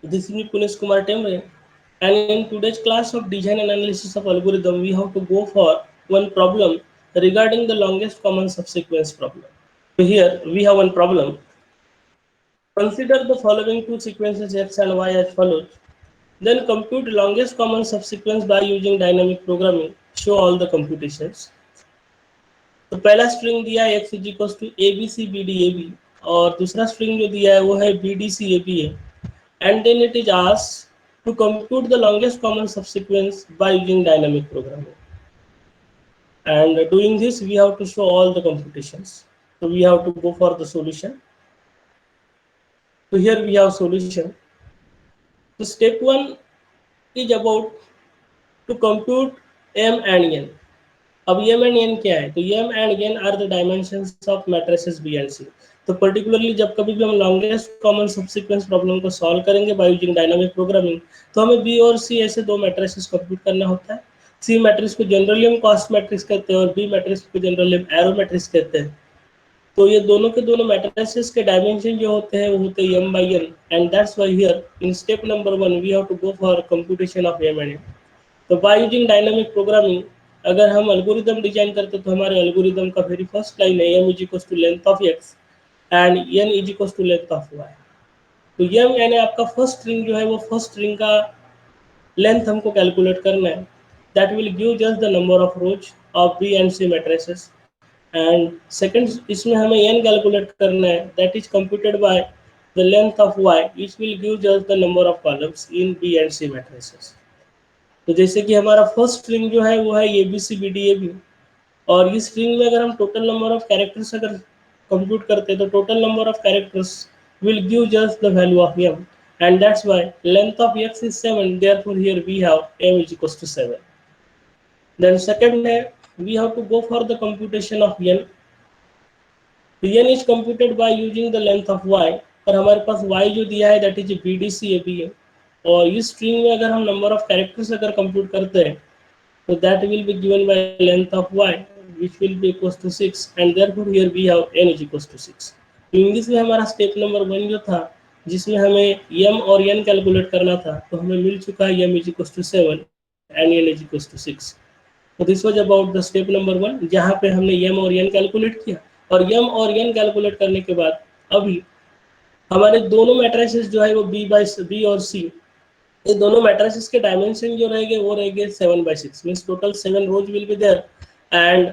This is me Punesh Kumar Temre, and in today's class of design and analysis of algorithm, we have to go for one problem regarding the longest common subsequence problem. So here we have one problem. Consider the following two sequences x and y as follows. Then compute longest common subsequence by using dynamic programming. Show all the computations. तो पहला string दिया है x is equal to A B C B D A B और दूसरा string जो दिया है वो है B D C A B है. And then it is asked to compute the longest common subsequence by using dynamic programming. And doing this, we have to show all the computations. So we have to go for the solution. So here we have solution. So step 1 is about to compute m and n. अब m and n क्या है? तो m and n are the dimensions of matrices B and C. तो particularly जब कभी भी हम longest common subsequence problem को सॉल्व करेंगे बाय यूजिंग डायनामिक प्रोग्रामिंग, तो हमें बी और सी ऐसे दो मैट्रिसेस कंप्यूट करना होता है. सी मैट्रिक्स को जनरली हम कॉस्ट मैट्रिक्स कहते हैं और बी मैट्रिक्स को जनरली हम एरो मैट्रिक्स कहते हैं. तो ये दोनों के दोनों मैट्रिसेस के डायमेंशन जो होते हैं वो होते हैं m by n, and that's why here in step number 1 we have to go for computation of m and n. तो बाय यूजिंग डायनामिक प्रोग्रामिंग अगर हम एल्गोरिदम डिजाइन करते तो हमारे एल्गोरिदम का वेरी फर्स्ट लाइन है m is equal to length of x and n is equal to length of y. तो m यानी आपका फर्स्ट स्ट्रिंग जो है वो फर्स्ट स्ट्रिंग का लेंथ हमको कैलकुलेट करना है. That will give just the number of rows of B and C matrices. And second इसमें हमें n कैलकुलेट करना है that is computed by the length of y which will give just the number of columns in B and C matrices. तो जैसे कि हमारा first string जो है वो है A B C B D A B और इस स्ट्रिंग में अगर हम टोटल नंबर ऑफ कैरेक्टर्स अगर कंप्यूट करते हैं तो total number of characters will give just the value of m, and that's why length of x is 7, therefore here we have m is equals to 7. Then second है we have to go for the computation of n. n is computed by using the length of y और हमारे पास y जो दिया है that is bdc ab है और इस string में अगर हम नंबर ऑफ कैरेक्टर्स अगर कंप्यूट करते हैं तो that will be given by length of y which will be equals to 6, and therefore here we have n is equals to 6. English में हमारा स्टेप नंबर 1 जो था जिसमें हमें m और n कैलकुलेट करना था तो हमें मिल चुका है m is equals to 7 and n is equals to 6. तो this was about the step number 1 जहाँ पे हमने m और n कैलकुलेट किया और m और n कैलकुलेट करने के बाद अभी हमारे दोनों मैट्रिसेस जो है वो b और c, ये दोनों मैट्रिसेस के डायमेंशन जो रहेंगे वो रहेंगे 7/6 means total 7 rows will be there and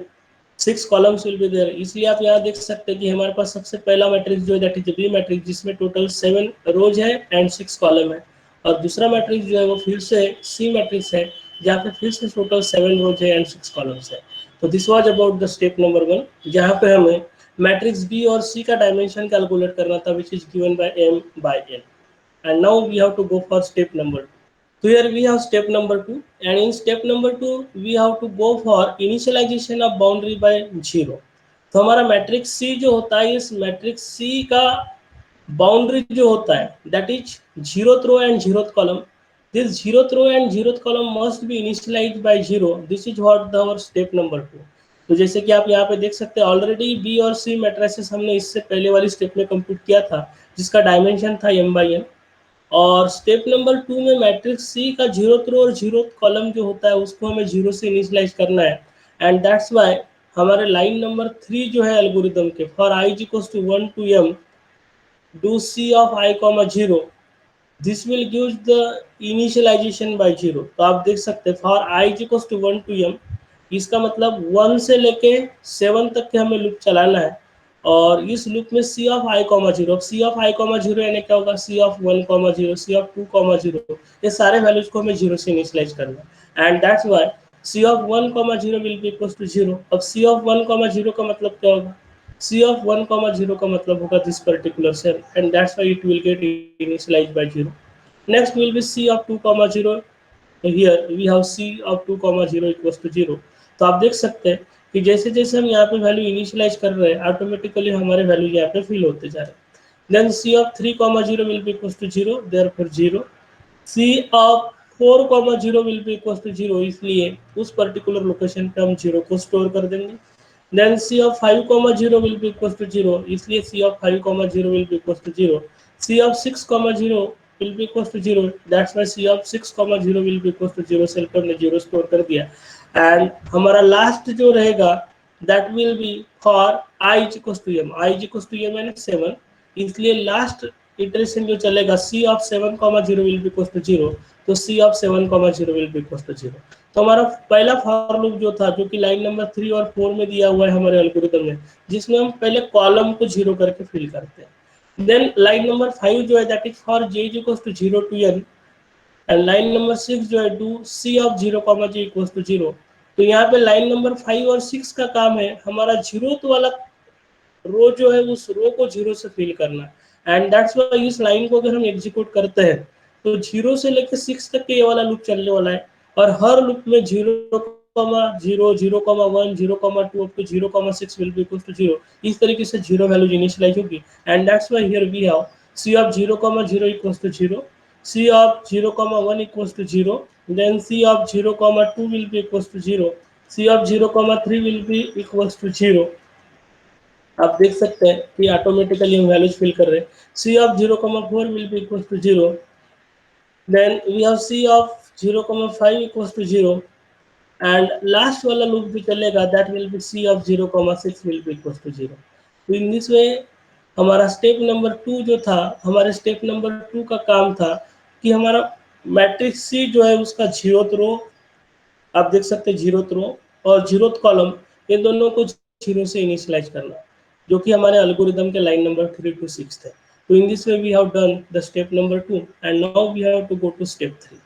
6 columns will be there. इसलिए आप यहाँ देख सकते हैं कि हमारे पास सबसे पहला मैट्रिक्स जो है दैट इज बी मैट्रिक्स जिसमें टोटल 7 रोज है एंड 6 कॉलम है और दूसरा मैट्रिक्स जो है वो फिर से सी मैट्रिक्स है जहाँ पे फिर से टोटल 7 रोज है एंड 6 कॉलम्स है. तो this was about the step number 1 जहाँ पे हमें मैट्रिक्स बी और सी का डायमेंशन कैलकुलेट करना था which is given by m by n. And now we have to go for step number 2. So here we have step number 2, and in step number 2 we have to go for initialization of boundary by 0. तो हमारा matrix C जो होता है इस matrix C का boundary जो होता है that is 0th row and 0th column. This 0th row and 0th column must be initialized by 0. This is what our step number 2. तो जैसे कि आप यहाँ पे देख सकते हैं ऑलरेडी बी और सी मैट्रिसेस हमने इससे पहले वाली स्टेप में कंप्यूट किया था जिसका डायमेंशन था m by n और स्टेप नंबर 2 में मैट्रिक्स सी का 0th रो और 0th कॉलम जो होता है उसको हमें 0 से इनिशियलाइज करना है एंड दैट्स व्हाई हमारे लाइन नंबर 3 जो है एल्गोरिदम के for i equals to 1 to m do c of i, 0 this will give the initialization by 0. तो आप देख सकते हैं for i equals to 1 to m इसका मतलब 1 से लेके 7 तक के हमें लूप चलाना है और इस लूप में c of i, 0 c of i, 0 यानी क्या होगा c ऑफ 1, 0 c ऑफ 2, 0 ये सारे वैल्यूज को हमें 0 से इनिशियलाइज करना है and that's why c of 1, 0 will be equals to 0. अब c ऑफ 1, 0 का मतलब क्या होगा c ऑफ 1, 0 का मतलब होगा this particular cell and that's why it will get initialized by 0. Next will be c of 2, 0. Here we have c of 2, 0 equals to 0. तो आप देख सकते हैं कि जैसे जैसे हम यहाँ पे वैल्यू इनिशियलाइज कर रहे हैं ऑटोमेटिकली हमारे वैल्यू यहाँ पे फिल होते जा रहे हैं. Then c of 3, 0 will be equals to 0, therefore 0. c of 4, 0 will be equals to 0, इसलिए उस पर्टिकुलर लोकेशन पे हम 0 को स्टोर कर देंगे. Then c of 5, 0 will be equals to 0, इसलिए c of 5, 0 will be equals to 0. c of 6, 0 will be equals to 0. That's why C of 6 comma 0 will be equals to 0. Cell पर हमने 0 store कर दिया and हमारा last जो रहेगा that will be for I is equals to m. I is equals to m and 7. इसलिए last iteration जो चलेगा C of 7 comma 0 will be equals to 0. तो C of 7 comma 0 will be equals to 0. तो हमारा पहला for loop जो था जो कि लाइन नंबर 3 और 4 में दिया हुआ है हमारे एल्गोरिथम में, जिसमें हम पहले कॉलम को 0 करके फिल करते हैं। देन लाइन नंबर 5 जो है that is for j is equals to 0 to n and line number 6 जो है to C of 0 comma j equals to 0। तो यहाँ पे लाइन नंबर 5 और 6 का काम है हमारा जीरोथ वाला रो जो है उस रो को 0 से फिल करना एंड दैट्स व्हाई इस लाइन को अगर हम एग्जीक्यूट करते हैं तो 0 से लेकर 6 तक के ये वाला लूप चलने वाला है और हर लूप में 0 0 0 1 0 2 up to 0 6 will be equal to 0। इस तरीके से 0 वैल्यू इनिशियलाइज होगी and that's why here we have C of 0 0 equals to 0, C of 0 1 equals to 0, then C of 0 2 will be equals to 0, C of 0 3 will be equals to 0। आप देख सकते हैं कि automatically हम वैल्यूज फिल कर रहे हैं। C of 0 4 will be equals to 0, then we have C of 0 5 equals to 0 and last वाला लूप भी चलेगा that will be C of 0 6 will be equals to 0। तो इन दिस वे हमारा स्टेप नंबर 2 जो था, हमारे स्टेप नंबर 2 का काम था कि हमारा मैट्रिक्स सी जो है उसका जीरोथ रो, आप देख सकते हैं जीरोथ रो और जीरोथ कॉलम, ये दोनों को 0 से इनिशियलाइज करना, जो कि हमारे एल्गोरिथम के लाइन नंबर 3 to 6 थे। तो in this way we have done the step number 2 and now we have to go to step 3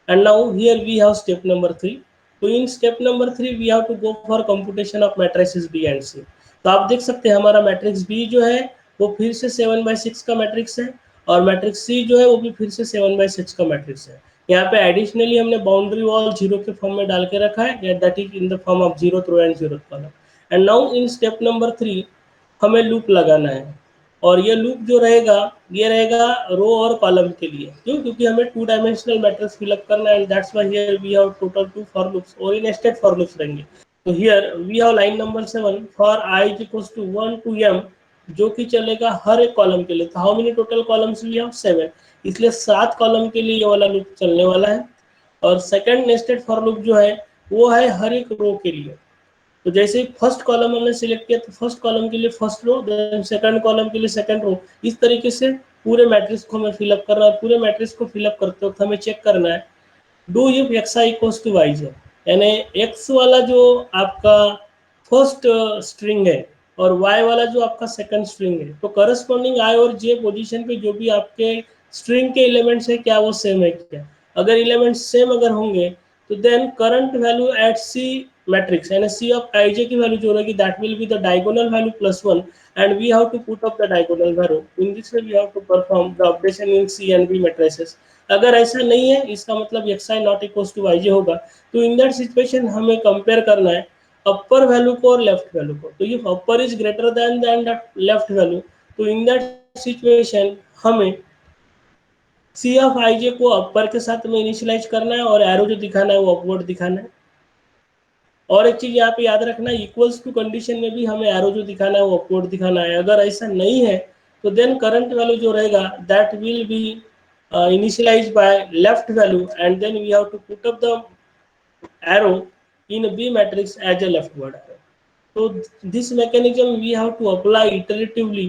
and now here we have step number 3। तो in step number 3 we have to go for computation of matrices B and C। तो आप देख सकते हैं हमारा matrix B जो है वो फिर से 7/6 का मैट्रिक्स है और मैट्रिक्स C जो है वो भी फिर से 7/6 का मैट्रिक्स है। यहाँ पे एडिशनली हमने बाउंड्री वॉल 0 के फॉर्म में डाल के रखा है, that is in the form of 0th row and 0th column. And now in step number 3 हमें लूप लगाना है और ये लूप जो रहेगा ये रहेगा रो और कॉलम के लिए, क्यों? क्योंकि हमें 2 डायमेंशनल मैट्रिक्स फिलअप करना है and that's why here we have total 2 for loops और इन नेस्टेड फॉर लूप्स रहेंगे। तो here we have line number 7 for I is equals to 1 to m, जो कि चलेगा हर एक कॉलम के लिए। तो how many total columns we have 7, इसलिए 7 कॉलम के लिए ये वाला लूप चलने वाला है। और सेकंड नेस्टेड फॉर लूप जो है वो है हर एक रो के लिए। तो जैसे फर्स्ट कॉलम हमने सिलेक्ट किया तो फर्स्ट कॉलम के लिए first row, then second column के लिए सेकंड रो, इस तरीके से पूरे मैट्रिक्स को हमें फिलअप करना है। पूरे मैट्रिक्स को फिलअप करते वक्त हमें चेक करना है do if xi equals to yj, यानी x वाला जो आपका फर्स्ट स्ट्रिंग है और y वाला जो आपका सेकंड स्ट्रिंग है, तो करस्पॉन्डिंग i और j पोजीशन पे जो भी आपके स्ट्रिंग के एलिमेंट्स है क्या वो सेम है क्या? अगर एलिमेंट्स सेम अगर होंगे तो then current value at C matrix यानी सी ऑफ ij की वैल्यू जो रहेगी that will be the diagonal value +1 and we have to put up the diagonal value. In this way we have to perform the updation in C and B matrices. अगर ऐसा नहीं है, इसका मतलब xi not equals to yj होगा, तो in that situation हमें compare करना है अपर वैल्यू को और लेफ्ट वैल्यू को। तो if upper is greater then that left value, तो इन दैट सिचुएशन हमें सी ऑफ ij को अपर के साथ में इनिशियलाइज करना है और एरो जो दिखाना है वो अपवर्ड दिखाना है। और एक चीज यहाँ पे याद रखना, इक्वल्स टू कंडीशन में भी हमें एरो जो दिखाना है वो अपवर्ड दिखाना है। अगर ऐसा नहीं है तो देन करंट वैल्यू जो रहेगा that will B initialized by left value and then we have to put up the arrow in a B matrix as a leftward arrow. So this mechanism we have to apply iteratively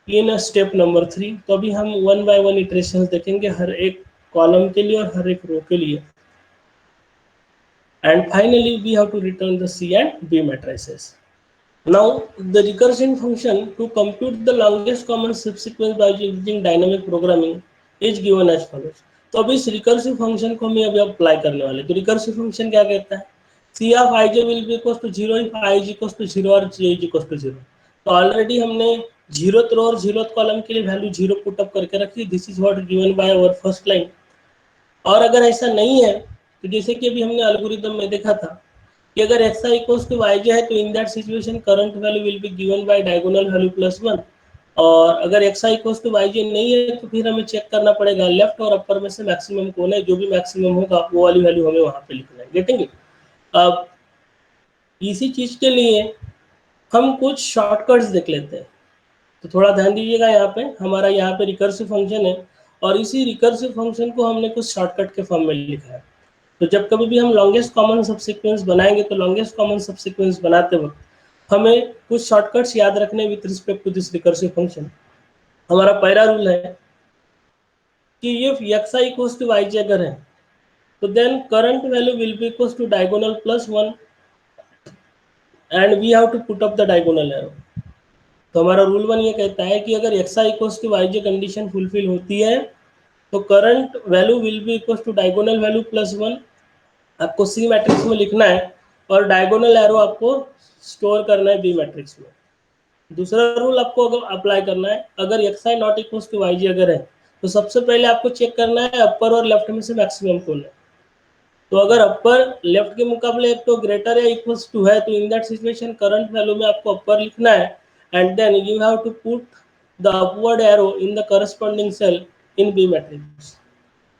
in a step number 3। तो अभी हम 1 by 1 iterations देखेंगे हर एक column के लिए और हर एक रो के लिए। And finally we have to return the C and B matrices। Now the recursion function to compute the longest common subsequence by using dynamic programming is given as follows। तो अभी इस रिकर्सिव फंक्शन को हमें अभी apply करने वाले। तो recursive function क्या कहता है, C of ij will be equals to 0 if I is equals to 0 और j is equals to 0। तो ऑलरेडी हमने 0th रो और 0th कॉलम के लिए वैल्यू 0 पुट अप करके रखी, this is what given by our first line. और अगर ऐसा नहीं है तो जैसे कि अभी हमने एल्गोरिथम में देखा था कि अगर xi इक्वल्स टू yj है तो in that situation current value will be given by diagonal value +1। और अगर xi इक्वल्स टू yj नहीं है तो फिर हमें चेक करना पड़ेगा लेफ्ट और अपर में से मैक्सिमम कौन है, जो भी मैक्सिमम होगा वो वाली वैल्यू हमें वहां पे लिखना है। Getting it? अब इसी चीज के लिए हम कुछ शॉर्टकट्स देख लेते हैं। तो थोड़ा ध्यान दीजिएगा, यहाँ पे हमारा यहाँ पे रिकर्सिव फंक्शन है और इसी रिकर्सिव फंक्शन को हमने कुछ शॉर्टकट के फॉर्म में लिखा है। तो जब कभी भी हम लॉन्गेस्ट कॉमन सबसीक्वेंस बनाएंगे तो लॉन्गेस्ट कॉमन सबसीक्वेंस बनाते वक्त हमें कुछ शॉर्टकट्स याद रखने with respect to this recursive function. हमारा पहला रूल है कि if xi equals to yj अगर है तो then current value will be equals to diagonal plus 1 and we have to put up the diagonal arrow. तो हमारा रूल 1 ये कहता है कि अगर xi equals to yj condition fulfil होती है तो current value will be equals to diagonal value plus 1। आपको सी मैट्रिक्स में लिखना है और डायगोनल एरो आपको स्टोर करना है बी मैट्रिक्स में। दूसरा रूल आपको अगर अप्लाई करना है, अगर xi not equals to yj अगर है तो सबसे पहले आपको चेक करना है अपर और लेफ्ट में से मैक्सिमम कौन है। तो अगर अपर लेफ्ट के मुकाबले एक तो ग्रेटर या इक्वल्स टू है तो in that situation current value में आपको अपर लिखना है and then you have to put the upward arrow in the corresponding cell in B matrix.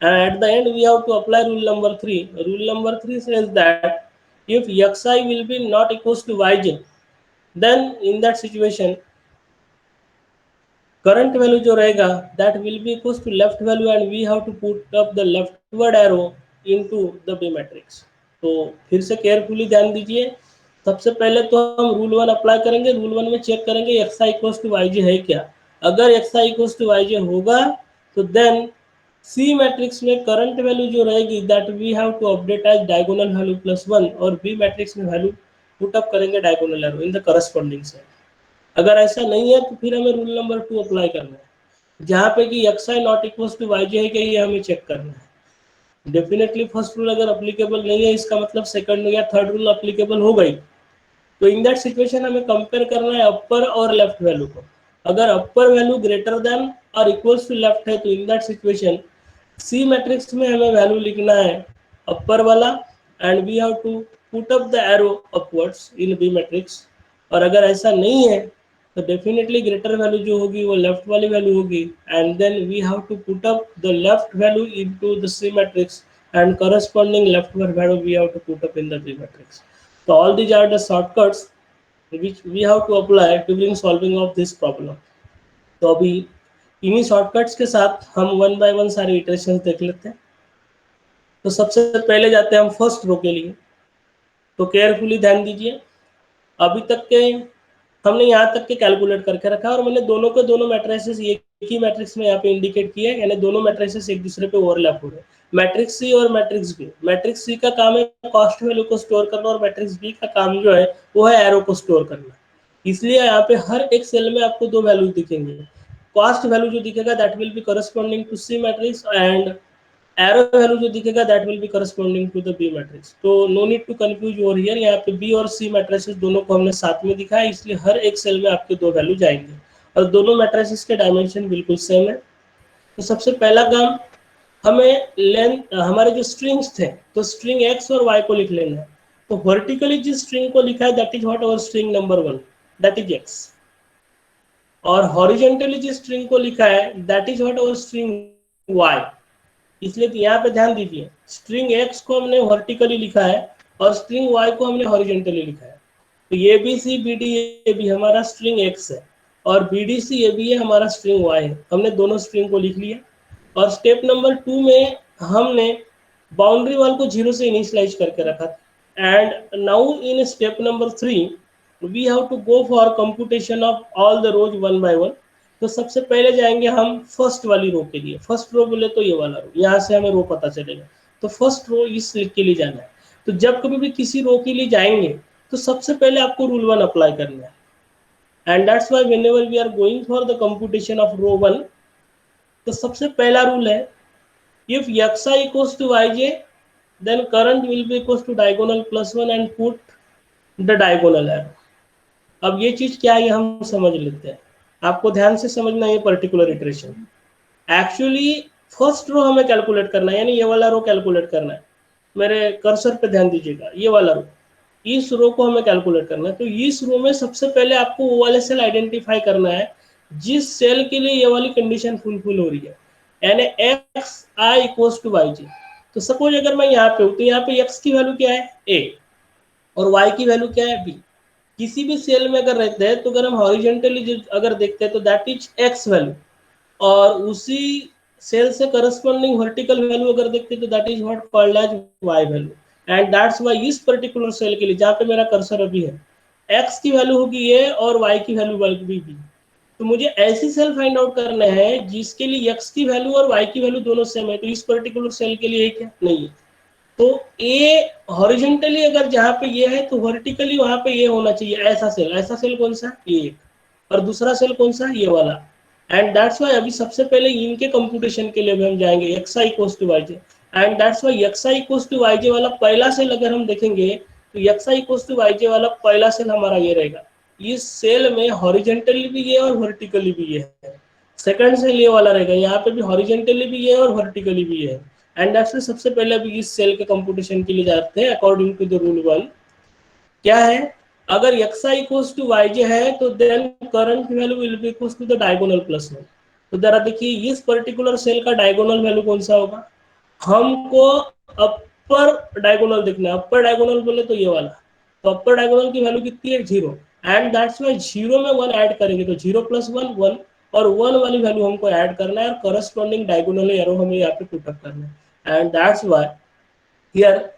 And at the end, we have to apply rule number 3. Rule number 3 says that if xi will be not equals to yj, then in that situation, current value जो रहेगा that will be equals to left value and we have to put up the leftward arrow into the B matrix. तो फिर से carefully ध्यान दीजिए। सबसे पहले तो हम रूल 1 अप्लाई करेंगे। रूल 1 में चेक करेंगे xi इक्वल्स टू yj है क्या। अगर xi इक्वल्स टू yj होगा तो देन सी मैट्रिक्स में करंट वैल्यू जो रहेगी that we have to update as diagonal value plus 1 और बी मैट्रिक्स में वैल्यू पुट अप करेंगे diagonal arrow in the corresponding cell. अगर ऐसा नहीं है तो फिर हमें रूल नंबर 2 अप्लाई करना है जहाँ पे कि xi not equals to yj है कि ये हमें चेक करना है। डेफिनेटली फर्स्ट रूल अगर अप्लीकेबल नहीं है इसका मतलब सेकंड या थर्ड रूल अप्लीकेबल हो गई। तो इन दैट सिचुएशन हमें कंपेयर करना है अपर और लेफ्ट वैल्यू को। अगर अपर वैल्यू ग्रेटर देन और इक्वल्स टू लेफ्ट है तो in that situation C matrix में हमें वैल्यू लिखना है अपर वाला and we have to put up the arrow upwards in B matrix. और अगर ऐसा नहीं है तो डेफिनेटली ग्रेटर वैल्यू जो होगी वो लेफ्ट वाली वैल्यू होगी and then we have to put up the left value into the C matrix and corresponding leftward value we have to put up in the B matrix. So all these are the shortcuts which we have to apply during solving of this problem. तो अभी इन्हीं shortcuts के साथ हम one by one सारे iterations देख लेते हैं। तो सबसे पहले जाते हैं हम फर्स्ट रो के लिए। तो केयरफुली ध्यान दीजिए, अभी तक के हमने यहाँ तक के कैलकुलेट करके रखा और मैंने दोनों के दोनों मैट्रिसेस एक ही मैट्रिक्स में यहाँ पे इंडिकेट किया है, यानी दोनों मैट्रिसेस एक दूसरे पे ओवरलैप हो रहे हैं। मैट्रिक्स सी और मैट्रिक्स बी। मैट्रिक्स सी का काम है कॉस्ट वैल्यू को स्टोर करना और मैट्रिक्स बी का काम जो है वो है एरो को स्टोर करना। इसलिए यहाँ पे हर एक सेल में आपको दो वैल्यू दिखेंगे। कॉस्ट वैल्यू जो दिखेगा that will be corresponding to C matrix and arrow value जो दिखेगा that will be corresponding to the B matrix. तो no need to confuse over here. यहाँ पे बी और सी मैट्रिसेस दोनों को हमने साथ में दिखाया, इसलिए हर एक सेल में आपके दो वैल्यू जाएंगे और दोनों मैट्रिसेस के डायमेंशन बिल्कुल सेम है। तो सबसे पहला काम हमें लेंथ हमारे जो स्ट्रिंग्स थे तो स्ट्रिंग एक्स और वाई को लिख लेना है। तो वर्टिकली जिस स्ट्रिंग को लिखा है that is what our string number 1 that is X, और हॉरिजॉन्टली जिस स्ट्रिंग को लिखा है that is what our string Y. इसलिए तो यहाँ पे ध्यान दीजिए, स्ट्रिंग एक्स को हमने वर्टिकली लिखा है और स्ट्रिंग वाई को हमने हॉरिजॉन्टली लिखा है। तो ये B C B D A B हमारा स्ट्रिंग एक्स है और B D C A B है हमारा स्ट्रिंग वाई है। हमने दोनों स्ट्रिंग को लिख लिया और स्टेप नंबर 2 में हमने बाउंड्री वाल को 0 से इनिशियलाइज करके रखा था। And now in step number 3 we have to go for computation of all the rows one by one. तो सबसे पहले जाएंगे हम फर्स्ट वाली रो के लिए। फर्स्ट रो बोले तो ये वाला रो, यहाँ से हमें रो पता चलेगा। तो फर्स्ट रो इस के लिए जाना है। तो जब कभी भी किसी रो के लिए जाएंगे तो सबसे पहले आपको रूल 1 अप्लाई करना है and that's why whenever we are going for the computation of row 1 तो सबसे पहला रूल है if xi equals to yj then current will be equals to diagonal plus 1 and put the diagonal arrow. अब ये चीज क्या है हम समझ लेते हैं। आपको ध्यान से समझना है ये particular iteration. Actually first row हमें कैलकुलेट करना है, यानी ये वाला रो कैलकुलेट करना है। मेरे कर्सर पे ध्यान दीजिएगा, ये वाला रो, इस रो को हमें कैलकुलेट करना है। तो इस रो में सबसे पहले आपको वो वाले सेल आइडेंटिफाई करना है जिस सेल के लिए ये वाली कंडीशन फुलफिल हो रही है, यानी X I equals to Y G. तो सपोज अगर मैं यहाँ पे हूँ तो यहाँ पे एक्स की वैल्यू क्या है ए और वाई की वैल्यू क्या है बी। किसी भी सेल में अगर रहते हैं तो अगर हम हॉरिजॉन्टली अगर देखते हैं तो दैट इज एक्स वैल्यू और उसी सेल से करस्पॉन्डिंग वर्टिकल वैल्यू अगर देखते तो that is what called as Y value. And that's why इस पर्टिकुलर सेल के लिए जहाँ पे मेरा कर्सर अभी है, एक्स की वैल्यू होगी ये और वाई की वैल्यू होगी बी। तो मुझे ऐसी सेल फाइंड आउट करना है जिसके लिए एक्स की वैल्यू और वाई की वैल्यू दोनों सेम है। तो इस पर्टिकुलर सेल के लिए क्या नहीं है, तो ए हॉरिजेंटली अगर जहाँ पे ये है तो वर्टिकली वहां पे ये होना चाहिए। ऐसा सेल कौन सा, ये। और दूसरा सेल कौन सा, ये वाला। एंड दैट्स वाई अभी सबसे पहले इनके कंप्यूटेशन के लिए भी हम जाएंगे X I equals to Y J. And that's why X I equals to Y J वाला पहला सेल अगर हम देखेंगे तो X I equals to Y J वाला पहला सेल हमारा ये रहेगा। इस सेल में हॉरिजेंटली भी ये और वर्टिकली भी ये है। सेकंड सेल ये वाला रहेगा, यहाँ पे भी हॉरिजेंटली भी ये और वर्टिकली भी ये है। एंड दैट्स सबसे पहले अभी इस सेल के कंप्यूटेशन के लिए जाते हैं according to the rule one. क्या है, अगर X I equals to Y J है तो then current value will be equals to the diagonal plus one. तो जरा देखिए इस पर्टिकुलर सेल का डायगोनल वैल्यू कौन सा होगा, हमको अपर डायगोनल देखना है। अपर डायगोनल बोले तो ये वाला, तो अपर डायगोनल की वैल्यू कितनी है, zero. And that's Y zero में वन ऐड करेंगे तो जीरो प्लस वन वन, और वन वाली वैल्यू हमको ऐड करना है और करस्पॉन्डिंग डायगोनल एरो हमें यहाँ पे पुट अप करना है। एंड दैट्स वाई हियर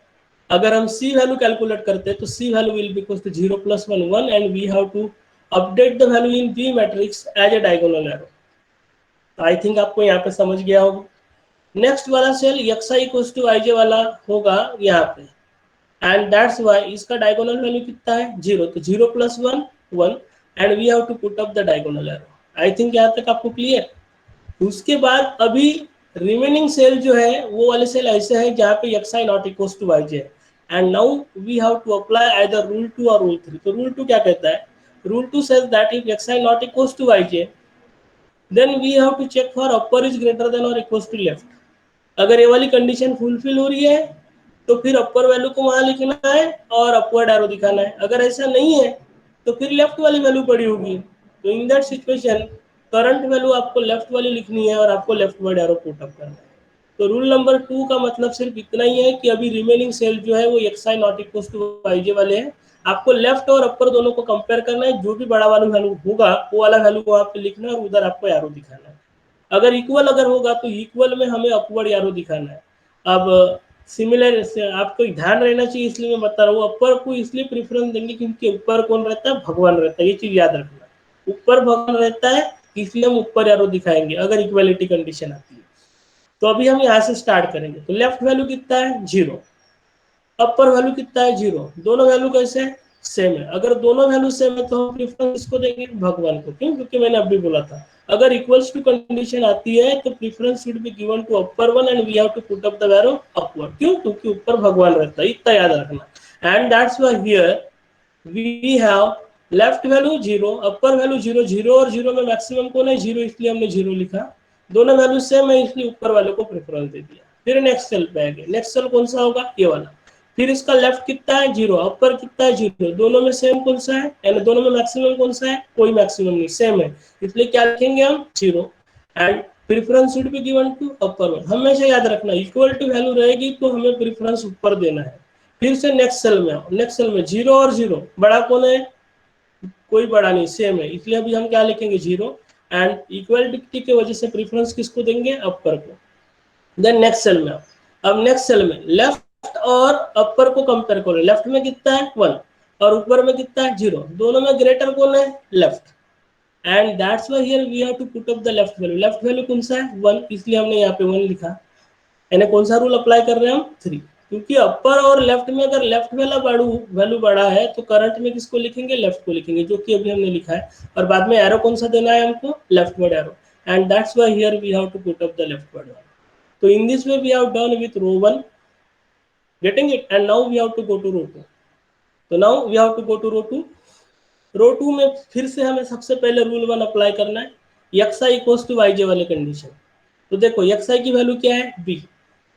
अगर हम सी वैल्यू कैलकुलेट करते हैं तो C value will be equal to zero plus one one, and we have to update the value in B matrix as a diagonal arrow. तो I think आपको यहाँ पे समझ गया होगा। नेक्स्ट वाला cell X I equal to I J वाला होगा यहाँ पे। एंड दैट्स वाई इसका डायगोनल वैल्यू कितना है, जीरो। तो zero plus one one, and we have to put up the diagonal arrow. I think यहाँ तक आपको क्लियर। उसके बाद अभी रिमेनिंग सेल जो है वो वाले सेल ऐसे है जहाँ पे X I not equal to Y J. And now we have to apply either rule two और रूल थ्री। तो रूल टू क्या कहता है, rule two says that if X I not equal to Y J then we have to check for upper is greater than और equal to left. अगर ये वाली condition fulfil हो रही है तो फिर अपर वैल्यू को वहां लिखना है और अपवर्ड एरो दिखाना है। अगर ऐसा नहीं है तो फिर लेफ्ट वाली वैल्यू पड़ी होगी। तो in that situation current value आपको लेफ्ट वाली लिखनी है और आपको left word arrow put up करना है। तो रूल नंबर 2 का मतलब सिर्फ इतना ही है कि अभी रिमेनिंग सेल जो है वो X I not equal to Y J वाले हैं। आपको लेफ्ट और अपर दोनों को कंपेयर करना है, जो भी बड़ा वाला वैल्यू होगा वो वाला वैल्यू वहां पे लिखना है और उधर आपको एरो दिखाना है। अगर इक्वल अगर होगा तो इक्वल में हमें अपवर्ड एरो दिखाना है। अब सिमिलर से आपको ध्यान रहना चाहिए, इसलिए मैं बता रहा हूँ। अपर को इसलिए प्रेफरेंस देंगे क्योंकि ऊपर कौन रहता है, भगवान रहता है। ये चीज याद रखना, ऊपर भगवान रहता है इसलिए हम ऊपर एरो दिखाएंगे अगर इक्वालिटी कंडीशन आती है। तो अभी हम यहाँ से स्टार्ट करेंगे। तो लेफ्ट वैल्यू कितना है, जीरो। अपर वैल्यू कितना है, जीरो। दोनों वैल्यू कैसे है, सेम है। अगर दोनों वैल्यू सेम है तो हम प्रेफरेंस इसको देंगे, भगवान को। क्यों, क्योंकि मैंने अभी बोला था अगर इक्वल्स टू कंडीशन आती है तो preference should be given to upper one and we have to put up the arrow upward. क्यों, क्योंकि ऊपर भगवान रहता है, इतना याद रखना। And that's why here we have left value zero, upper value zero. Zero और जीरो में मैक्सिमम कौन है, जीरो, इसलिए हमने जीरो लिखा। दोनों वैल्यू सेम है इसलिए ऊपर वाले को प्रेफरेंस दे दिया। फिर नेक्स्ट सेल पे आएंगे। नेक्स्ट सेल कौन सा होगा, ये वाला। फिर इसका लेफ्ट कितना है, जीरो। अपर कितना है, जीरो। दोनों में सेम कौन सा है, यानी दोनों में मैक्सिमम कौन सा है, कोई मैक्सिमम नहीं, सेम है, इसलिए क्या लिखेंगे हम, zero. And preference should be given to upper one. हमेशा याद रखना इक्वल टू वैल्यू रहेगी तो हमें प्रेफरेंस ऊपर देना है। फिर से नेक्स्ट सेल में आओ। नेक्स्ट सेल में जीरो और जीरो, बड़ा कौन है, कोई बड़ा नहीं, सेम है, इसलिए अभी हम क्या लिखेंगे, जीरो। एंड इक्वलिटी की वजह से प्रेफरेंस किसको देंगे, अपर को। देन नेक्स्ट सेल में आओ। अब नेक्स्ट सेल में लेफ्ट और अपर को कंपेयर करो। लेफ्ट में कितना है, वन, और ऊपर में कितना है, जीरो। दोनों में ग्रेटर कौन है, left. And that's why here we have to put up the left value. Left value कौन सा है, वन, इसलिए हमने यहाँ पे वन लिखा। यानी कौन सा रूल अप्लाई कर रहे हैं हम, थ्री। क्योंकि अपर और लेफ्ट में अगर लेफ्ट वाला वैल्यू बड़ा है तो करंट में किसको लिखेंगे, लेफ्ट को लिखेंगे, जो कि अभी हमने लिखा है। और बाद में एरो कौन सा देना है हमको, leftward arrow. And that's why here we have to put up the leftward arrow. So in this way we have done with row 1, getting it, and now we have to go to row 2. So now we have to go to row 2. रो 2 में फिर से हमें सबसे पहले rule 1 apply करना है, X I equals to Y J वाले condition. तो देखो एक्स आई की वैल्यू क्या है, बी।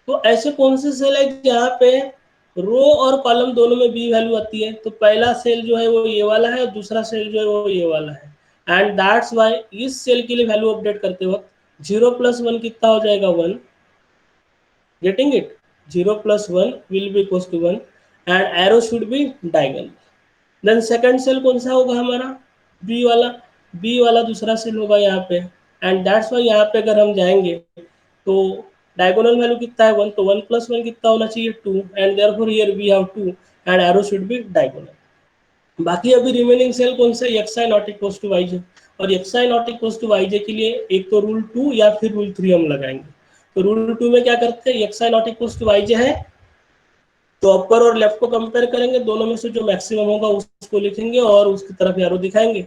तो ऐसे कौन से सेल है जहाँ पे रो और कॉलम दोनों में बी वैल्यू आती है। तो पहला सेल जो है वो ये वाला है और दूसरा सेल जो है वो ये वाला है। एंड दैट्स वाई इस सेल के लिए वैल्यू अपडेट करते वक्त जीरो प्लस वन कितना हो जाएगा, one. Getting it? 0 plus 1 will be equals to 1 and arrow should be diagonal. Then second cell कौन सा होगा हमारा, B वाला। B वाला दूसरा सेल होगा यहाँ पे। एंड दैट्स वाई यहाँ पे अगर हम जाएंगे तो डायगोनल वैल्यू कितना है 1, तो 1 + 1 कितना होना चाहिए 2, and therefore here we have 2 and arrow should be diagonal. बाकी अभी रिमेनिंग सेल कौन सा, X I not equals to Y J, और X I not equals to Y J के लिए एक तो रूल 2 या फिर रूल 3 हम लगाएंगे। तो रूल 2 में क्या करते हैं, X I not equals to Y J है तो अपर और लेफ्ट को कंपेयर करेंगे, दोनों में से जो मैक्सिमम होगा उसको लिखेंगे और उसकी तरफ एरो दिखाएंगे,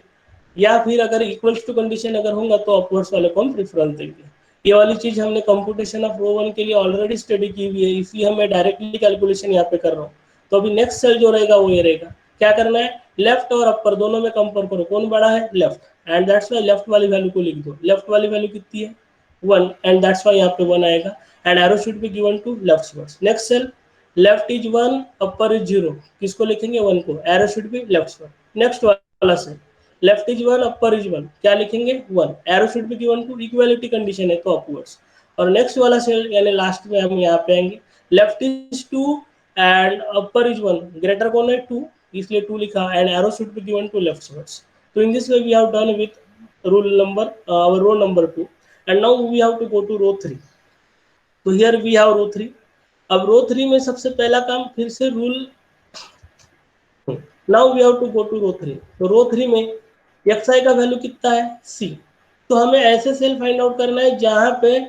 या फिर अगर इक्वल्स टू कंडीशन अगर होगा तो अपवर्ड्स वाले को हम प्रेफरेंस देंगे। ये वाली चीज हमने कंप्यूटेशन ऑफ रो 1 के लिए ऑलरेडी स्टडी की हुई है, इसलिए मैं डायरेक्टली कैलकुलेशन यहाँ पे कर रहा हूँ। तो अभी नेक्स्ट सेल जो रहेगा वो ये रहेगा, क्या करना है, लेफ्ट और अपर दोनों में कंपेयर करो कौन बड़ा है, left, and that's Y left वाली वैल्यू को लिख दो। लेफ्ट वाली वैल्यू कितनी है 1, एंड दैट्स वाई यहाँ पे 1 आएगा, and arrow should be given to leftwards. Next cell left is 1 upper is 0, किसको लिखेंगे 1 को, arrow should be leftward. Next वाला cell left is 1 upper is 1, क्या लिखेंगे 1, arrow should be given to equality condition है तो upwards. और next वाला सेल यानी लास्ट में हम यहाँ पे आएंगे, left is 2 and upper is 1, greater कौन है 2, इसलिए 2 लिखा, and arrow should be given to leftwards. तो in this way we have done with rule number row number 2, and now we have to go to row 3। तो here we have row 3। अब रो 3 में सबसे पहला काम फिर से rule, now we have to go to row 3। तो रो 3 में एक्स आई का वैल्यू कितना है सी, तो हमें ऐसे सेल फाइंड आउट करना है जहां पे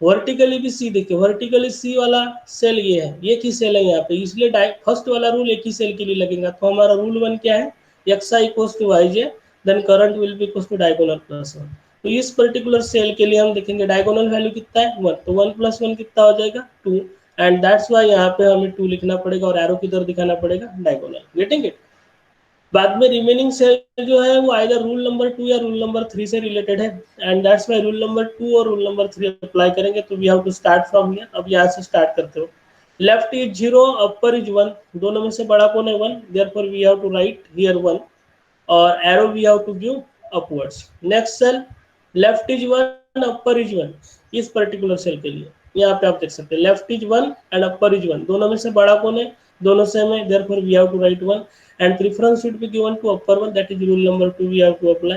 वर्टिकली भी सी, देखिए वर्टिकली सी वाला सेल ये है, ये की सेल है यहाँ पे, इसलिए फर्स्ट वाला रूल एक ही सेल के लिए लगेगा। तो हमारा रूल 1 क्या है, X I equals to Y J, then current will be equals to diagonal plus 1। तो इस पर्टिकुलर सेल के लिए हम देखेंगे डायगोनल वैल्यू कितना है 1, तो 1 + 1 कितना हो जाएगा 2, एंड दैट्स वाई यहाँ पे हमें 2 लिखना पड़ेगा और एरो किधर दिखाना पड़ेगा डायगोनल, गेटिंग इट। बाद में रिमेनिंग सेल जो है वो आइदर रूल नंबर 2 या रूल नंबर 3 से रिलेटेड है, and that's why rule number 2 और रूल नंबर 3 अप्लाई करेंगे। तो we have to start from here, अब यहाँ से स्टार्ट करते हो। लेफ्ट इज 0 अपर इज 1, दोनों में से बड़ा कौन है 1, therefore we have to write here 1 और arrow we have to give upwards. Next cell left is 1 upper is 1, इस पर्टिकुलर सेल के लिए यहाँ पे आप देख सकते हैं left is 1 and upper is 1, दोनों में से बड़ा कौन है, दोनों सेम है, therefore we have to write 1 and preference should be given to upper one, that is rule number 2 we have to apply।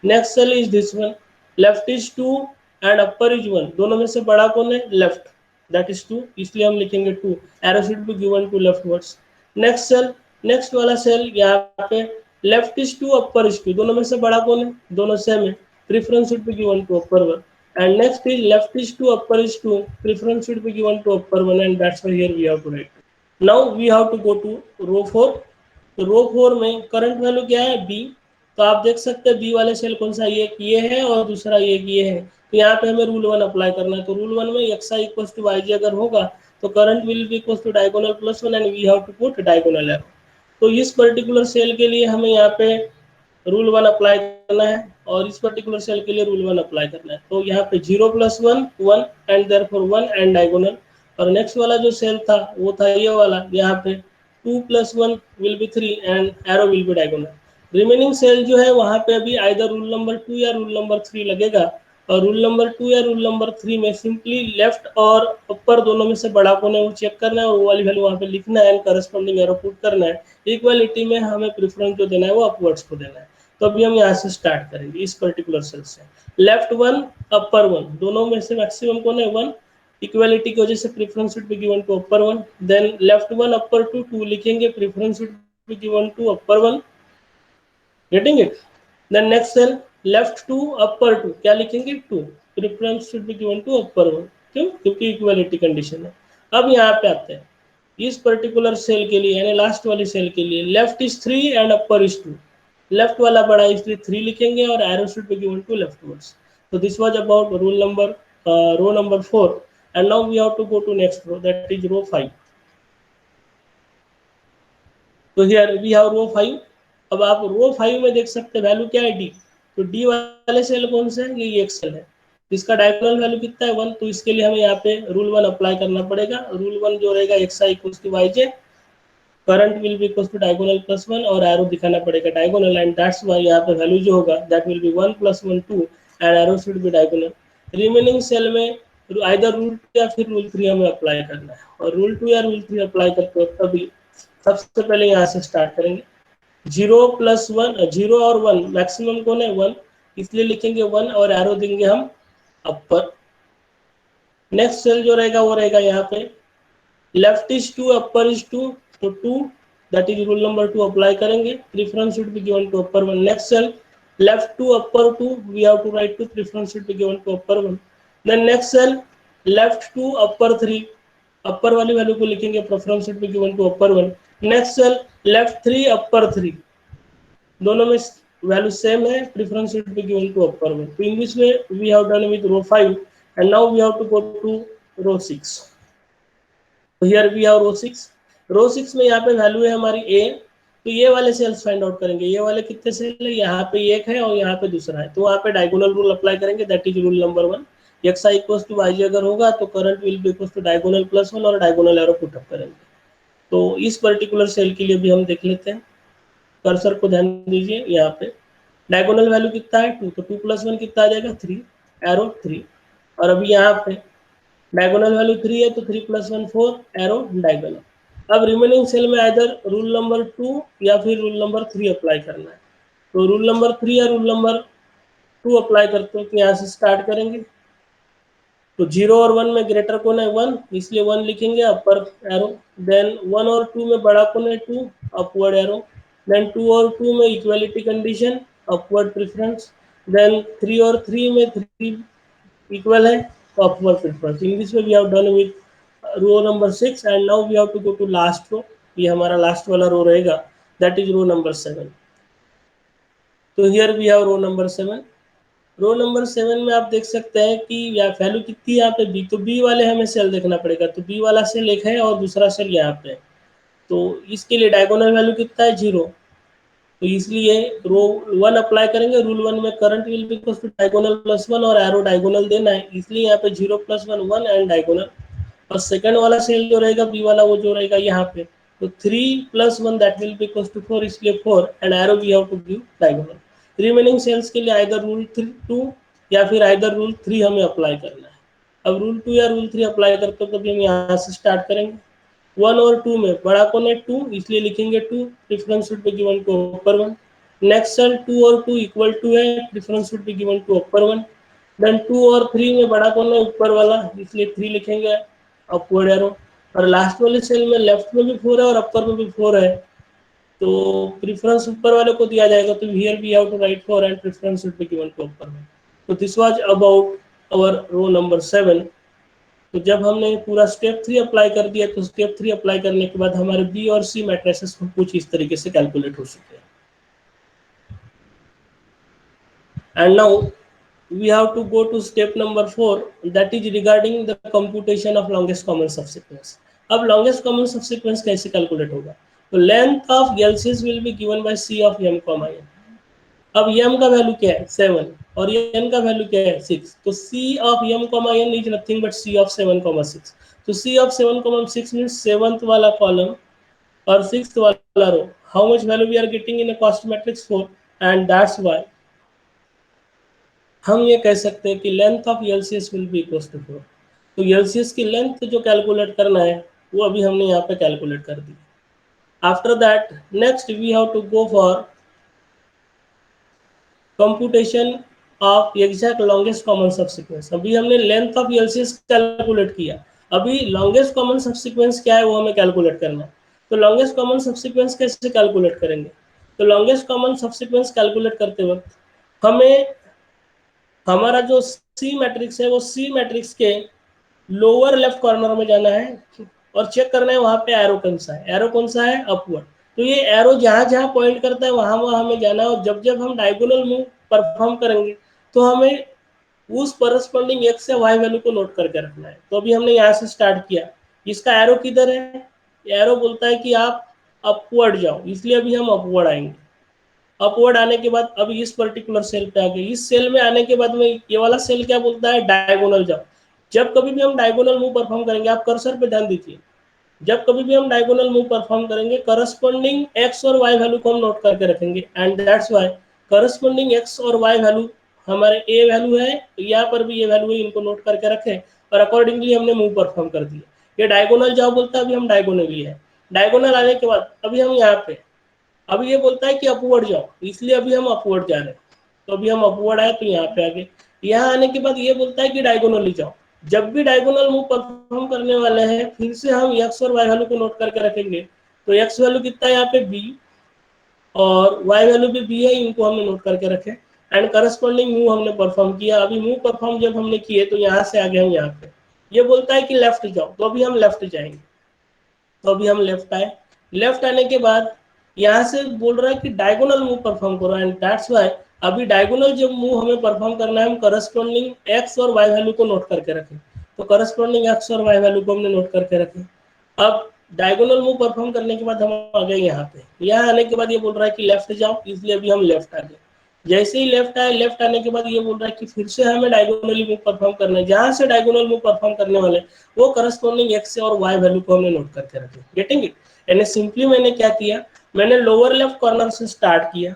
next cell is this one, left is 2 and upper is 1, दोनों में से बड़ा कौन है left, that is 2, इसलिए हम लिखेंगे 2, arrow should be given to leftwards। next cell, next वाला सेल यहाँ पे left is 2 upper is 2, दोनों में से बड़ा कौन है, दोनों सेम है, preference should be given to upper one। and next is left is 2 upper is 2, preference should be given to upper one, and that's why here we have to write। now we have to go to row 4। तो रो 4 में current value क्या है B, तो आप देख सकते हैं B वाले सेल कौन सा, एक ये है और दूसरा ये है। तो यहाँ पे हमें रूल 1 अप्लाई करना है। तो रूल 1 में X I equals to Y J अगर होगा तो current will be equals to diagonal plus 1 and we have to put diagonal arrow. तो इस पर्टिकुलर सेल के लिए हमें यहाँ पे रूल 1 अप्लाई करना है और इस पर्टिकुलर सेल के लिए रूल 1 अप्लाई करना है। तो यहाँ पे 0 + 1 1 एंड देयरफॉर 1 एंड डायगोनल। और नेक्स्ट वाला जो सेल था वो था ये वाला, यहाँ पे 2 + 1 will be 3 and arrow will be diagonal। Remaining cell जो है वहाँ पे अभी आइदर रूल नंबर 2 या रूल नंबर 3 लगेगा, और रूल नंबर 2 या रूल नंबर 3 में सिंपली लेफ्ट और ऊपर दोनों में से बड़ा कौन है वो चेक करना है और वो वाली वैल्यू वहाँ पे लिखना है एंड करस्पॉन्डिंग एरो पुट करना है। इक्वालिटी में हमें प्रेफरेंस जो देना है वो अपवर्ड्स को देना है। तो अभी हम यहाँ से स्टार्ट करेंगे इस पर्टिकुलर सेल से, लेफ्ट 1 अपर 1, दोनों में से मैक्सिमम कौन है 1, इक्वालिटी की वजह से preference should be given to upper 1। Then left 1 upper 2 2 लिखेंगे, preference should be given to upper 1, getting it. Then next cell left 2 upper 2, क्या लिखेंगे 2, preference should be given to upper 1, क्यों, क्योंकि इक्वालिटी कंडीशन है। अब यहाँ पे आते हैं इस पर्टिकुलर सेल के लिए यानी लास्ट वाली सेल के लिए, left is 3 and upper is 2, left वाला बड़ा इसलिए 3 लिखेंगे और arrow should be given to leftwards. तो this was about rule number row number 4 and now we have to go to next row, that is row 5। तो here we have row 5। अब आप रो 5 में देख सकते हैं वैल्यू क्या है डी, तो डी वाले सेल कौन से है, ये एक सेल है, इसका डायगोनल वैल्यू कितना है 1, तो इसके लिए हमें यहाँ पे रूल 1 अप्लाई करना पड़ेगा। रूल 1 जो रहेगा x I equals to Y j, current will be equals to diagonal plus 1 और एरो दिखाना पड़ेगा डायगोनल, एंड दैट्स व्हाई यहाँ पे वैल्यू जो होगा that will be 1 + 1 2 and arrow should be diagonal. Remaining cell में आइदर रूल 2 या फिर रूल 3 हमें अप्लाई करना है, और रूल 2 या रूल 3 अप्लाई करते वक्त अभी सबसे पहले यहाँ से स्टार्ट करेंगे। 0 + 1, 0 और 1 मैक्सिमम कौन है 1, इसलिए लिखेंगे 1 और एरो देंगे हम अपर। नेक्स्ट सेल जो रहेगा वो रहेगा यहाँ पे लेफ्ट इज 2 अपर इज 2, तो 2 that is rule number 2 apply करेंगे, preference should be given to upper one. Next cell left 2 upper 2, we have to write to preference should be given to upper one. Then next cell left 2 upper 3, upper वाली value को लिखेंगे, preference should be given to upper one. Next cell left 3 upper 3, दोनों में value same है, preference should be given to upper one. तो in this way we have done with row 5 and now we have to go to row 6। Here we have row 6। Row 6 में यहाँ पे value है हमारी ए, तो ये वाले सेल्स फाइंड आउट करेंगे। ये वाले कितने सेल है, यहाँ पे एक है और यहाँ पे दूसरा है, तो वहाँ पे डायगोनल रूल अप्लाई करेंगे, that is rule number 1। X I equals to Y G अगर होगा तो current will be equals to diagonal plus 1 और डायगोनल एरो पुट अप करेंगे। तो इस पर्टिकुलर सेल के लिए भी हम देख लेते हैं, कर्सर को ध्यान दीजिए, यहाँ पे डायगोनल वैल्यू कितना है 2, तो 2 + 1 कितना आ जाएगा 3, एरो 3। और अभी यहाँ पे डायगोनल वैल्यू 3 है तो 3 + 1 4, एरो डायगोनल। अब रिमेनिंग सेल में आइदर रूल नंबर 2 या फिर रूल नंबर 3 अप्लाई करना है, तो रूल नंबर 3 या रूल नंबर 2 अप्लाई करते हैं, तो यहाँ से स्टार्ट करेंगे। तो 0 और 1 में ग्रेटर कौन है 1, इसलिए 1 लिखेंगे, अपर एरो। देन 1 और 2 में बड़ा कौन है 2, अपवर्ड एरो। देन 2 और 2 में equality condition, upward preference. Then 3 और 3 में 3 इक्वल है, तो upward preference. In this way we have done with row number 6 and now we have to go to last row. ये हमारा लास्ट वाला रो रहेगा, दैट इज रो नंबर 7। तो here we have row number 7। Row number 7 में आप देख सकते हैं कि वैल्यू कितनी है यहाँ पे बी, तो बी वाले हमें सेल देखना पड़ेगा, तो बी वाला सेल एक है और दूसरा सेल यहाँ पे है। तो इसके लिए डायगोनल वैल्यू कितना है 0, तो इसलिए रो 1 अप्लाई करेंगे। रूल 1 में current will be equal to diagonal plus 1 और एरो डायगोनल देना है, इसलिए यहाँ पे 0 + 1 1 एंड डायगोनल। और सेकंड वाला सेल जो रहेगा बी वाला, वो जो रहेगा यहाँ पे, तो 3 + 1 that will be equal to 4, इसलिए 4 and arrow we have to give diagonal. Remaining cells के लिए आइदर रूल 2 या फिर आइदर रूल 3 हमें अप्लाई करना है। अब रूल 2 या रूल 3 अप्लाई करते हो, कभी हम यहाँ से स्टार्ट करेंगे। 1 और 2 में बड़ा कौन है 2, इसलिए लिखेंगे 2, preference should be given to upper one. Next cell 2 और 2 इक्वल टू है, preference should be given to upper one. Then 2 और 3 में बड़ा कौन है ऊपर वाला, इसलिए 3 लिखेंगे, अपवर्ड एरो। और लास्ट वाले सेल में लेफ्ट में भी 4 है और अपर में भी 4 है, तो प्रेफरेंस ऊपर वाले को दिया जाएगा, तो here we have to write 4 and preference should be given to upper one. तो this was about our row number 7। तो जब हमने पूरा स्टेप 3 अप्लाई कर दिया, तो स्टेप 3 अप्लाई करने के बाद हमारे बी और सी मैट्रिसेस कुछ इस तरीके से कैलकुलेट हो चुके हैं। And now we have to go to step number 4, that is regarding the computation of longest common subsequence. अब longest common subsequence कैसे कैलकुलेट होगा, तो length of LCS will be given by C of m, n। अब m का value क्या है 7 और n का वैल्यू क्या है 6, तो C of m, n is nothing but C of 7, 6। तो C of 7, 6 मींस 7th वाला कॉलम और 6th वाला row, how much value we are getting in a cost matrix 4, and that's why हम ये कह सकते हैं कि length of LCS will be equal to 4। तो LCS की लेंथ जो कैलकुलेट करना है वो अभी हमने यहाँ पे कैलकुलेट कर दी। After that next we have to go for computation of exact longest common subsequence. अभी हमने लेंथ ऑफ LCS कैलकुलेट किया, अभी लॉन्गेस्ट कॉमन सबसीक्वेंस क्या है वो हमें कैलकुलेट करना है। तो लॉन्गेस्ट कॉमन सबसीक्वेंस कैसे कैलकुलेट करेंगे, तो लॉन्गेस्ट कॉमन सबसीक्वेंस कैलकुलेट करते वक्त हमें हमारा जो सी मैट्रिक्स है वो सी मैट्रिक्स के लोअर लेफ्ट कॉर्नर में जाना है और चेक करना है वहां पे एरो कौन सा है, एरो कौन सा है अपवर्ड। तो ये एरो जहां जहां पॉइंट करता है वहां वहां हमें जाना है, और जब जब हम डायगोनल मूव परफॉर्म करेंगे तो हमें उस करस्पॉन्डिंग एक्स या वाई वैल्यू को नोट करके रखना है। तो अभी हमने यहाँ से स्टार्ट किया, इसका एरो किधर है, एरो बोलता है कि आप अपवर्ड जाओ, इसलिए अभी हम अपवर्ड आएंगे। अपवर्ड आने के बाद अभी इस पर्टिकुलर सेल पे आ गए, इस सेल में आने के बाद में ये वाला सेल क्या बोलता है डायगोनल जाओ। जब कभी भी हम डायगोनल मूव परफॉर्म करेंगे, आप कर्सर पे ध्यान दीजिए, जब कभी भी हम डायगोनल मूव परफॉर्म करेंगे करस्पॉन्डिंग एक्स और वाई वैल्यू को हम नोट करके रखेंगे, and that's why corresponding x और वाई वैल्यू हमारे ए वैल्यू है, तो यहाँ पर भी ये वैल्यू है, इनको नोट करके रखें और अकॉर्डिंगली हमने मूव परफॉर्म कर दिया। ये डायगोनल जाओ बोलता है, अभी हम डायगोनल ही है। डायगोनल आने के बाद अभी हम यहाँ पे, अभी ये बोलता है कि अपवर्ड जाओ, इसलिए अभी हम अपवर्ड जा रहे हैं, तो अभी हम अपवर्ड आए तो यहाँ पे आ गए। यहाँ आने के बाद ये बोलता है कि डायगोनली जाओ, जब भी डायगोनल मूव परफॉर्म करने वाले हैं फिर से हम एक्स और वाई वैल्यू को नोट करके रखेंगे। तो एक्स वैल्यू कितना है यहाँ पे बी और वाई वैल्यू भी बी है, इनको हमने नोट करके रखे एंड करस्पॉन्डिंग मूव हमने परफॉर्म किया। अभी मूव परफॉर्म जब हमने किए तो यहाँ से आगे हम यहाँ पे, ये बोलता है कि लेफ्ट जाओ तो अभी हम लेफ्ट जाएंगे। तो अभी हम लेफ्ट आए, लेफ्ट आने के बाद यहाँ से बोल रहा है कि डायगोनल मूव परफॉर्म करो एंड दैट्स वाई अभी डायगोनल जब मूव हमें परफॉर्म करना है हम करस्पॉन्डिंग एक्स और वाई वैल्यू को नोट करके रखें। तो करस्पॉन्डिंग एक्स और वाई वैल्यू को हमने नोट करके रखें। अब डायगोनल मूव परफॉर्म करने के बाद हम आ गए यहाँ पे, यहाँ आने के बाद ये बोल रहा है कि लेफ्ट जाओ, इसलिए अभी हम लेफ्ट आ गए। जैसे ही लेफ्ट आए, लेफ्ट आने के बाद ये बोल रहा है कि फिर से हमें डायगोनली मूव परफॉर्म करना है। जहां से डायगोनल मूव परफॉर्म करने वाले वो करस्पॉन्डिंग एक्स से और वाई वैल्यू को हमने नोट करके रखे। Getting it? यानी सिंपली मैंने क्या किया, मैंने लोअर लेफ्ट कॉर्नर से स्टार्ट किया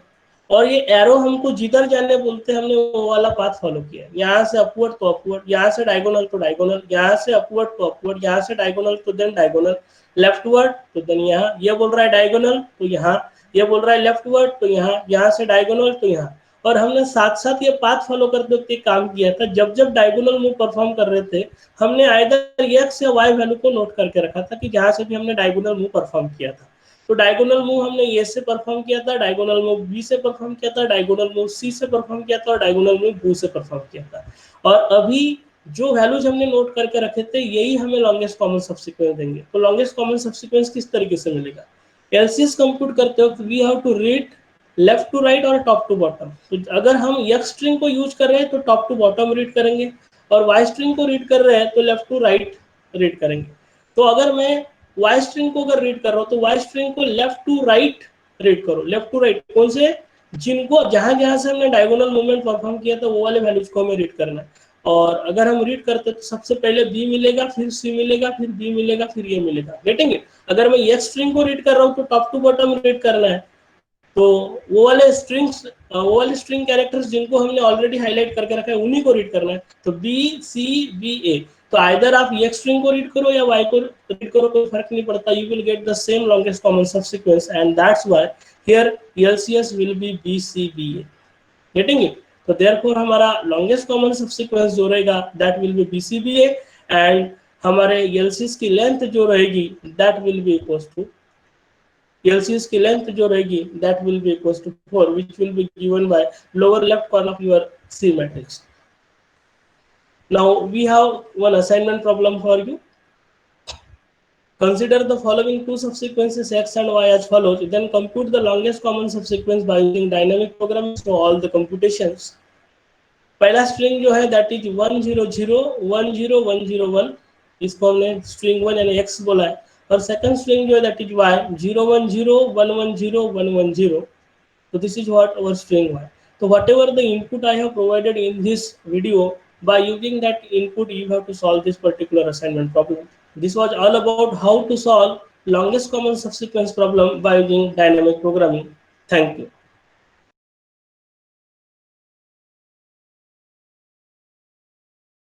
और ये एरो हमको जिधर जाने बोलते हैं हमने वो वाला पाथ फॉलो किया। यहाँ से अपवर्ड तो अपवर्ड, यहाँ से डायगोनल तो डायगोनल, यहाँ से अपवर्ड तो अपवर्ड, यहाँ से डायगोनल तो देन डायगोनल, लेफ्टवर्ड तो देन यहाँ, ये बोल रहा है डायगोनल तो यहाँ, ये बोल रहा है लेफ्टवर्ड तो यहाँ, यहाँ से डायगोनल तो यहाँ। और हमने साथ साथ ये पाथ फॉलो करते वक्त एक काम किया था, जब जब डायगोनल मूव परफॉर्म कर रहे थे हमने आइदर एक्स या वाई वैल्यू को नोट करके रखा था कि जहां से भी हमने डायगोनल मूव परफॉर्म किया था। तो डायगोनल मूव हमने ए से परफॉर्म किया था, डायगोनल मूव बी से परफॉर्म किया था, डायगोनल मूव सी से परफॉर्म किया था और डायगोनल मूव बी से परफॉर्म किया था। और अभी जो वैल्यूज हमने नोट करके रखे थे यही हमें लॉन्गेस्ट कॉमन सबसीक्वेंस देंगे। तो लॉन्गेस्ट कॉमन सबसीक्वेंस किस तरीके से मिलेगा, एलसीएस कंप्यूट करते वक्त we have to read left to right और टॉप टू बॉटम। तो अगर हम एक्स स्ट्रिंग को यूज कर रहे हैं तो टॉप टू बॉटम रीड करेंगे और वाई स्ट्रिंग को रीड कर रहे हैं तो लेफ्ट टू राइट रीड करेंगे। तो अगर मैं वाई स्ट्रिंग को अगर रीड कर रहा हूँ तो वाई स्ट्रिंग को लेफ्ट टू राइट रीड करो। लेफ्ट टू राइट कौन से, जिनको जहां जहां से हमने डायगोनल मूवमेंट परफॉर्म किया था वो वाले वैल्यूज को हमें रीड करना है। और अगर हम रीड करते तो सबसे पहले बी मिलेगा, फिर सी मिलेगा, फिर बी मिलेगा, फिर ये मिलेगा। Getting it? अगर मैं एक्स स्ट्रिंग को रीड कर रहा हूँ तो टॉप टू बॉटम रीड करना है। तो वो वाले स्ट्रिंग कैरेक्टर्स जिनको हमने ऑलरेडी हाईलाइट करके रखा है उन्हीं को रीड करना है। तो बी सी बी ए, तो आइदर आप एक्स स्ट्रिंग को रीड करो या वाई को रीड करो, कोई फर्क नहीं पड़ता, you will get the same longest common subsequence and that's why here LCS will be B C B A. Getting it? तो देयरफॉर हमारा लॉन्गेस्ट कॉमन सबसीक्वेंस जो रहेगा that will be B C B A and हमारे LCS की length जो रहेगी that will be equal to, LCS की length जो रहेगी that will be equals to 4 which will be given by lower left corner of your C matrix. Now we have one assignment problem for you. Consider the following two subsequences x and y as follows, then compute the longest common subsequence by using dynamic programming to all the computations. पहला string जो है that is 100101101, इसको हमने string 1 यानी x बोला है। और second string जो है that is y 010110110। so this is what our string y. So whatever the input I have provided in this video, by using that input you have to solve this particular assignment problem. This was all about how to solve longest common subsequence problem by using dynamic programming. Thank you.